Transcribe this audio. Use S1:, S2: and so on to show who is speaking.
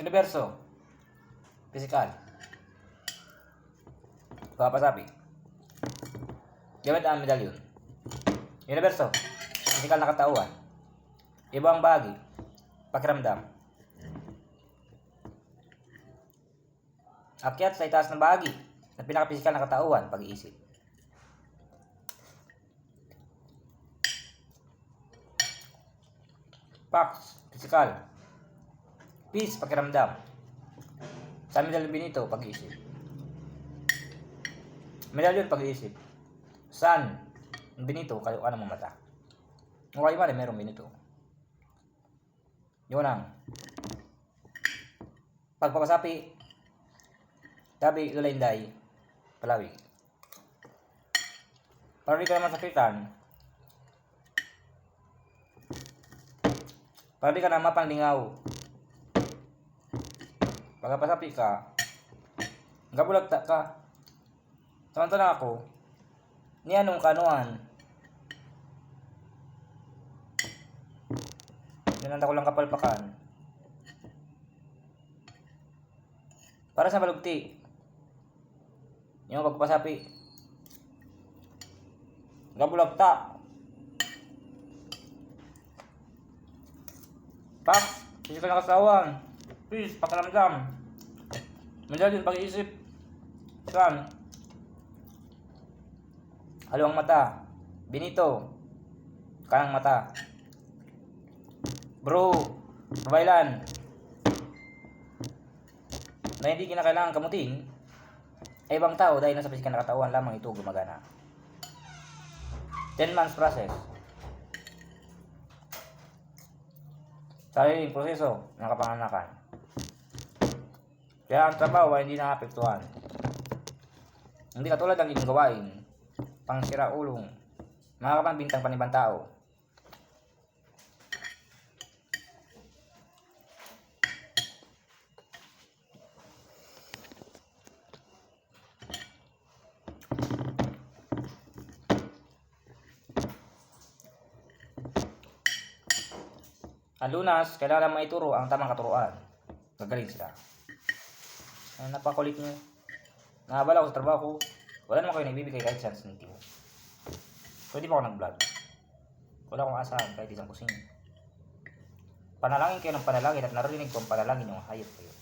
S1: Universo. Physical. Papasapi. Gamit ang medalyon. Universo. Physical na katauhan. Ibang bahagi. Pakiramdam. Akyat sa itaas ng bahagi ng pinaka-physical na katauhan, pag-iisip. Pax, physical. Peace, pakiramdam. Sa medalyon Benito, pag-iisip. Medalyon, pag-iisip. Sun, Benito, kayo ka ng mga mata. Kung kayo man, merong Benito. Yun lang. Pagpapasapi, tabi, lulayinday, palawig. Para di ka naman sakitan, para di ka naman mapanglingaw. Pagpapasapi ka, gabulagta ka. Samantala ako, ni anong kanuan. Dinanda ko lang kapalpakan. Para sa balugti. Yung pagpasapi. Gabulagta. Pak, physical na kasawan. Peace, pakiramdam. Medalyon, pag-iisip. Sun. Haluang mata. Benito. Kanang mata. Bro. Kabailan. Na hindi kinakailangan kamutin. Ay ibang tao dahil nasa pisikal na katawan lamang ito gumagana. 10 months process. Sariling proseso ng kapanganakan. Kaya ang trabaho ay hindi naapektuhan. Hindi katulad ng inyong gawain, pangsira ulong, makakapagbintang panibang tao. Ang Lunas, kailangan maituro ang tamang katuruan. Gagaling sila. Ay, napakulit nyo. Nakabala ko sa trabaho ko. Wala naman kayo nagbibigay kahit isang sentimo. Pwede pa ako nag-vlog. Wala akong asahan kahit isang kusing. Panalangin kayo ng panalangin at narinig ko ang panalangin ng hayop kayo.